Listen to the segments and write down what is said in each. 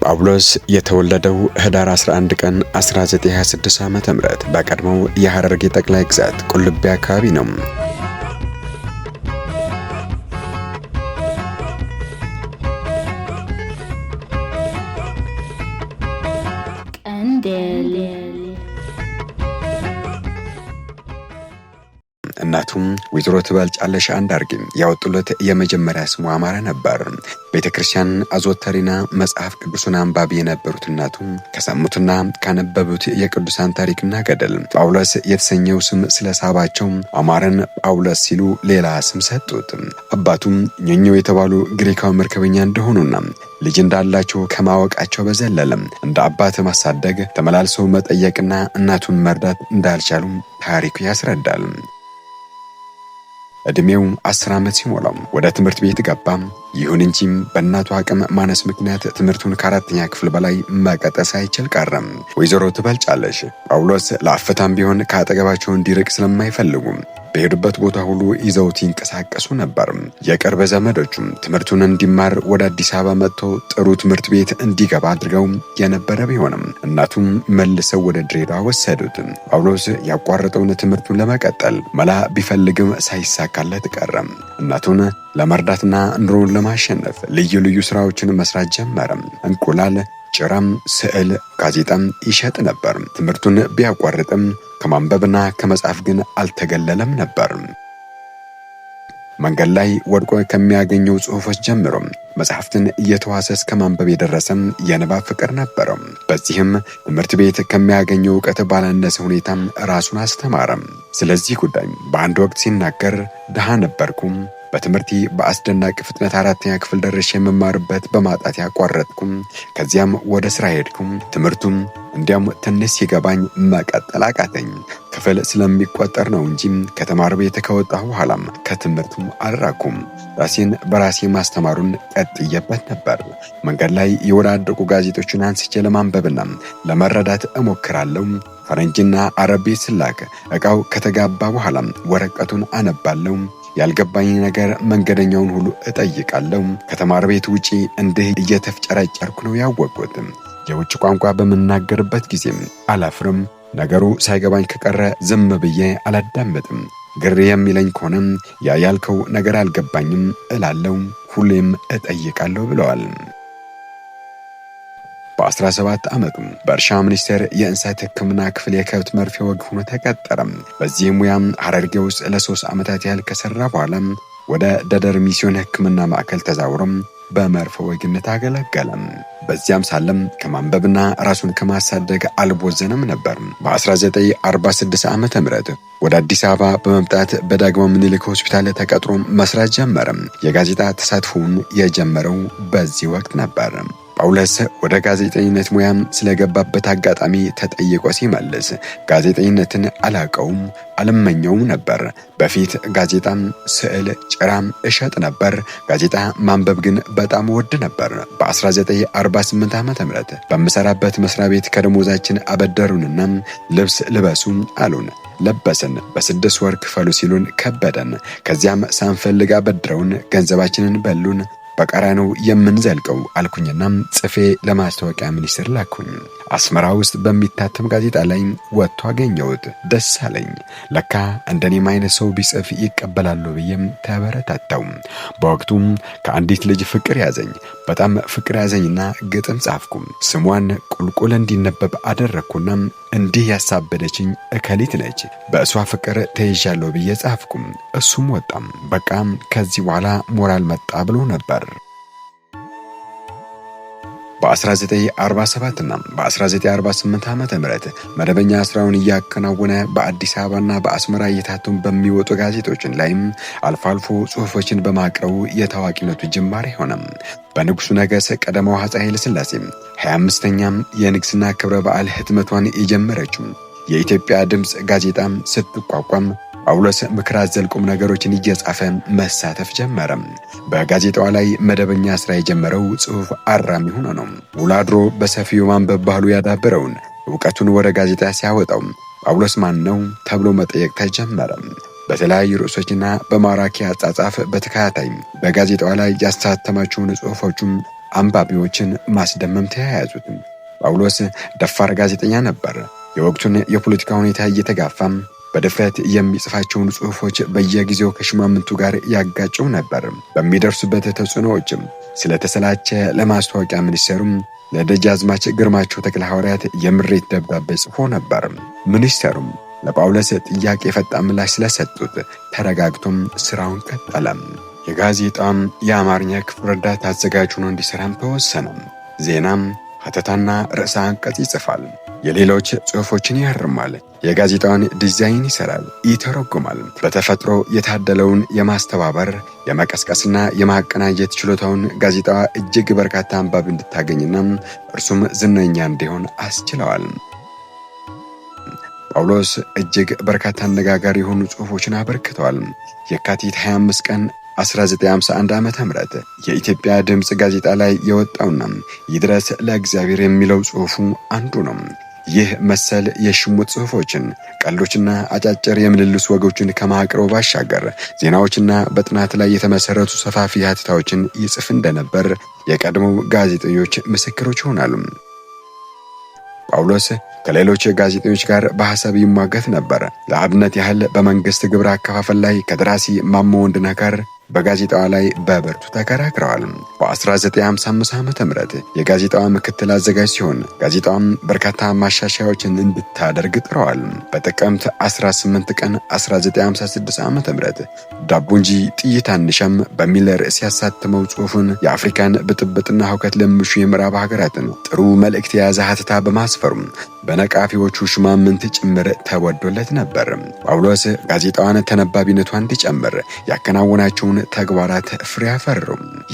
ጳውሎስ የተወለደው ህዳር 11 ቀን 1926 ዓ.ም በቀድሞው የሐረርጌ ጠቅላይ ግዛት ቁልቢ አካባቢ ነው። እናቱም ወይዘሮ ትበልጫለሽ አንዳርጌ ያወጡለት የመጀመሪያ ስሙ አማረ ነበር። ቤተክርስቲያን አዘወታሪና መጽሐፍ ቅዱስን አንባቢ የነበሩት እናቱ ከሰሙትና ካነበቡት የቅዱሳን ታሪክና ገድል ጳውሎስ የተሰኘው ስም ስለሳባቸው አማረን ጳውሎስ ሲሉ ሌላ ስም ሰጡት። አባቱም ኞኞ የተባሉ ግሪካዊ መርከበኛ እንደሆኑና ልጅ እንዳላቸው ከማወቃቸው በዘለለም እንደ አባት ማሳደግ ተመላልሰው መጠየቅና እናቱን መርዳት እንዳልቻሉ ታሪኩ ያስረዳል። እድሜው 10 ዓመት ሲሞላው ወደ ትምህርት ቤት ገባ። ይሁን እንጂ በእናቱ አቅም ማነስ ምክንያት ትምህርቱን ከአራተኛ ክፍል በላይ መቀጠል ሳይችል ቀረ። ወይዘሮ ትበልጫለሽ ጳውሎስ ለአፈታም ቢሆን ከአጠገባቸው እንዲርቅ ስለማይፈልጉ በሄዱበት ቦታ ሁሉ ይዘውት ይንቀሳቀሱ ነበር። የቅርብ ዘመዶቹም ትምህርቱን እንዲማር ወደ አዲስ አበባ መጥቶ ጥሩ ትምህርት ቤት እንዲገባ አድርገው የነበረ ቢሆንም እናቱም መልሰው ወደ ድሬዳዋ ወሰዱት። ጳውሎስ ያቋረጠውን ትምህርቱን ለመቀጠል መላ ቢፈልግም ሳይሳካለት ቀረ። እናቱን ለመርዳትና ኑሮውን ለማሸነፍ ልዩ ልዩ ስራዎችን መስራት ጀመረ። እንቁላል፣ ጭራም፣ ስዕል፣ ጋዜጣም ይሸጥ ነበር። ትምህርቱን ቢያቋርጥም ከማንበብና ከመጻፍ ግን አልተገለለም ነበር። መንገድ ላይ ወድቆ ከሚያገኘው ጽሑፎች ጀምሮ መጽሐፍትን እየተዋሰ እስከ ማንበብ የደረሰም የንባብ ፍቅር ነበረው። በዚህም ትምህርት ቤት ከሚያገኘው ዕውቀት ባላነሰ ሁኔታ ራሱን አስተማረም። ስለዚህ ጉዳይ በአንድ ወቅት ሲናገር ድሃ ነበርኩም፣ በትምህርቴ በአስደናቂ ፍጥነት 4ኛ ክፍል ደርሼ የመማርበት በማጣት ያቋረጥኩም፣ ከዚያም ወደ ስራ ሄድኩም። ትምህርቱም እንዲያም ትንሽ ሲገባኝ መቀጠል አቃተኝ። ክፍል ስለሚቆጠር ነው እንጂ ከተማሪ ቤት ከወጣሁ በኋላም ከትምህርቱም አልራኩም። ራሴን በራሴ ማስተማሩን ቀጥዬበት ነበር። መንገድ ላይ የወዳደቁ ጋዜጦችን አንስቼ ለማንበብና ለመረዳት እሞክራለሁ። ፈረንጅና አረብ ስላክ ዕቃው ከተጋባ በኋላ ወረቀቱን አነባለሁ። ያልገባኝ ነገር መንገደኛውን ሁሉ እጠይቃለሁ። ከተማሪ ቤት ውጪ እንዲህ እየተፍጨረጨርኩ ነው ያወቅሁት። የውጭ ቋንቋ በመናገርበት ጊዜም አላፍርም። ነገሩ ሳይገባኝ ከቀረ ዝም ብዬ አላዳምጥም። ግር የሚለኝ ከሆነም ያ ያልከው ነገር አልገባኝም እላለሁ። ሁሌም እጠይቃለሁ ብለዋል። በ17 ዓመቱ በእርሻ ሚኒስቴር የእንስሳት ሕክምና ክፍል የከብት መርፌ ወግ ሆኖ ተቀጠረ። በዚህ ሙያም ሐረርጌ ውስጥ ለ3 ዓመታት ያህል ከሰራ በኋላ ወደ ደደር ሚስዮን ሕክምና ማዕከል ተዛውሮ በመርፌ ወግነት አገለገለ። በዚያም ሳለም ከማንበብና ራሱን ከማሳደግ አልቦዘነም ነበር። በ1946 ዓመተ ምህረት ወደ አዲስ አበባ በመምጣት በዳግማዊ ምኒልክ ሆስፒታል ተቀጥሮ መስራት ጀመረ። የጋዜጣ ተሳትፎውን የጀመረው በዚህ ወቅት ነበር። ጳውሎስ ወደ ጋዜጠኝነት ሙያም ስለገባበት አጋጣሚ ተጠይቆ ሲመልስ ጋዜጠኝነትን አላቀውም፣ አልመኘውም ነበር። በፊት ጋዜጣም፣ ስዕል፣ ጭራም እሸጥ ነበር። ጋዜጣ ማንበብ ግን በጣም ወድ ነበር። በ1948 ዓመተ ምህረት በምሰራበት መስሪያ ቤት ከደሞዛችን አበደሩንና ልብስ ልበሱ አሉን። ለበስን። በ6 ወር ክፈሉ ሲሉን ከበደን። ከዚያም ሳንፈልግ አበድረውን ገንዘባችንን በሉን። በቀራንዮ የምንዘልቀው አልኩኝና ጽፌ ለማስታወቂያ ሚኒስቴር ላኩኝ። አስመራ ውስጥ በሚታተም ጋዜጣ ላይ ወጥቶ አገኘሁት። ደስ አለኝ። ለካ እንደኔም አይነት ሰው ቢጽፍ ይቀበላሉ ብዬም ተበረታታው። በወቅቱም ከአንዲት ልጅ ፍቅር ያዘኝ። በጣም ፍቅር ያዘኝና ግጥም ጻፍኩ። ስሟን ቁልቁል እንዲነበብ አደረኩና እንዲህ ያሳበደችኝ እከሊት ነች፣ በእሷ ፍቅር ተይዣለሁ ብዬ ጻፍኩ። እሱም ወጣም። በቃም ከዚህ በኋላ ሞራል መጣ ብሎ ነበር። በ1947 እና በ1948 ዓመተ ምህረት መደበኛ ስራውን እያከናወነ በአዲስ አበባና በአስመራ እየታተሙ በሚወጡ ጋዜጦችን ላይም አልፎ አልፎ ጽሑፎችን በማቅረቡ የታዋቂነቱ ጅማሬ ሆነ። በንጉሱ ነገስ ቀዳማዊ አፄ ኃይለ ሥላሴ 25ኛም የንግስና ክብረ በዓል ህትመቷን የጀመረችው የኢትዮጵያ ድምጽ ጋዜጣ ስትቋቋም ጳውሎስ ምክር አዘል ቁም ነገሮችን እየጻፈ መሳተፍ ጀመረ። በጋዜጣዋ ላይ መደበኛ ስራ የጀመረው ጽሑፍ አራሚ ሆኖ ነው። ውሎ አድሮ በሰፊው ማንበብ ባህሉ ያዳበረውን ዕውቀቱን ወደ ጋዜጣ ሲያወጣው ጳውሎስ ማን ነው ተብሎ መጠየቅ ተጀመረ። በተለያዩ ርዕሶችና በማራኪ አጻጻፍ በተከታታይ በጋዜጣዋ ላይ ያሳተማቸውን ጽሑፎቹም አንባቢዎችን ማስደመም ተያያዙት። ጳውሎስ ደፋር ጋዜጠኛ ነበር። የወቅቱን የፖለቲካ ሁኔታ እየተጋፋም በድፍረት የሚጽፋቸውን ጽሑፎች በየጊዜው ከሽማምንቱ ጋር ያጋጨው ነበር። በሚደርሱበት ተጽዕኖዎችም ስለተሰላቸ ለማስታወቂያ ሚኒስቴሩም ለደጃዝማች ግርማቸው ተክለ ሐዋርያት የምሬት ደብዳቤ ጽፎ ነበር። ሚኒስቴሩም ለጳውሎስ ጥያቄ ፈጣን ምላሽ ስለሰጡት ተረጋግቶም ስራውን ቀጠለ። የጋዜጣም የአማርኛ ክፍል ረዳት አዘጋጅ ሆኖ እንዲሰራም ተወሰነ። ዜናም፣ ሀተታና ርዕሰ አንቀጽ ይጽፋል። የሌሎች ጽሑፎችን ያርማል። የጋዜጣውን ዲዛይን ይሰራል፣ ይተረጉማል። በተፈጥሮ የታደለውን የማስተባበር የመቀስቀስና የማቀናጀት ችሎታውን ጋዜጣዋ እጅግ በርካታ አንባቢ እንድታገኝና እርሱም ዝነኛ እንዲሆን አስችለዋል። ጳውሎስ እጅግ በርካታ አነጋጋሪ የሆኑ ጽሑፎችን አበርክተዋል። የካቲት 25 ቀን 1951 ዓመተ ምህረት የኢትዮጵያ ድምጽ ጋዜጣ ላይ የወጣውና ይድረስ ለእግዚአብሔር የሚለው ጽሑፉ አንዱ ነው። ይህ መሰል የሽሙጥ ጽሑፎችን፣ ቀልዶችና አጫጭር የምልልስ ወጎችን ከማቅረቡ ባሻገር ዜናዎችና በጥናት ላይ የተመሰረቱ ሰፋፊ ሀተታዎችን ይጽፍ እንደነበር የቀድሞው ጋዜጠኞች ምስክሮች ይሆናሉ። ጳውሎስ ከሌሎች ጋዜጠኞች ጋር በሐሳብ ይሟገት ነበር። ለአብነት ያህል በመንግስት ግብር አከፋፈል ላይ ከደራሲ ማሞ ወንድነህ ጋር በጋዜጣዋ ላይ በብርቱ ተከራክረዋል። በ1955 ዓመተ ምህረት የጋዜጣዋ ምክትል አዘጋጅ ሲሆን ጋዜጣዋም በርካታ ማሻሻያዎችን እንድታደርግ ጥረዋል። በጥቅምት 18 ቀን 1956 ዓመተ ምህረት ዳቦ እንጂ ጥይት አንሻም በሚል ርዕስ ያሳተመው ጽሑፉን የአፍሪካን ብጥብጥና ሁከት ለሚሹ የምዕራብ ሀገራትን ጥሩ መልእክት የያዘ ሀተታ በማስፈሩም በነቃፊዎቹ ሽማምንት ጭምር ተወዶለት ነበር። ጳውሎስ ጋዜጣዋን ተነባቢነቷን እንዲጨምር ያከናወናቸውን ተግባራት ፍሬ አፈሩ።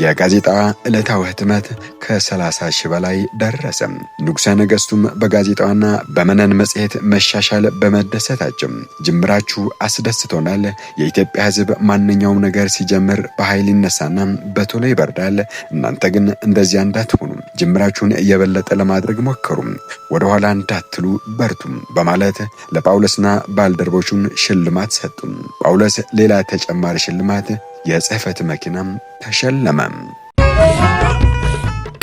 የጋዜጣዋ ዕለታዊ ህትመት ከ30 ሺህ በላይ ደረሰ። ንጉሠ ነገሥቱም በጋዜጣዋና በመነን መጽሔት መሻሻል በመደሰታቸው ጅምራችሁ አስደስቶናል። የኢትዮጵያ ሕዝብ ማንኛውም ነገር ሲጀምር በኃይል ይነሳና በቶሎ ይበርዳል። እናንተ ግን እንደዚያ እንዳትሆኑ ጅምራችሁን የበለጠ ለማድረግ ሞከሩ። ወደ ኋላ እንዳትሉ በርቱም በማለት ለጳውሎስና ባልደረቦቹን ሽልማት ሰጡ። ጳውሎስ ሌላ ተጨማሪ ሽልማት የጽሕፈት መኪናም ተሸለመ።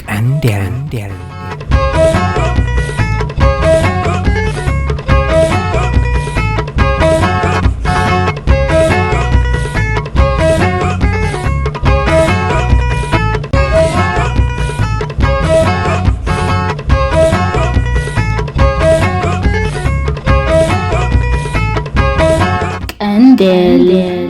ቀንዴል ቀንዴል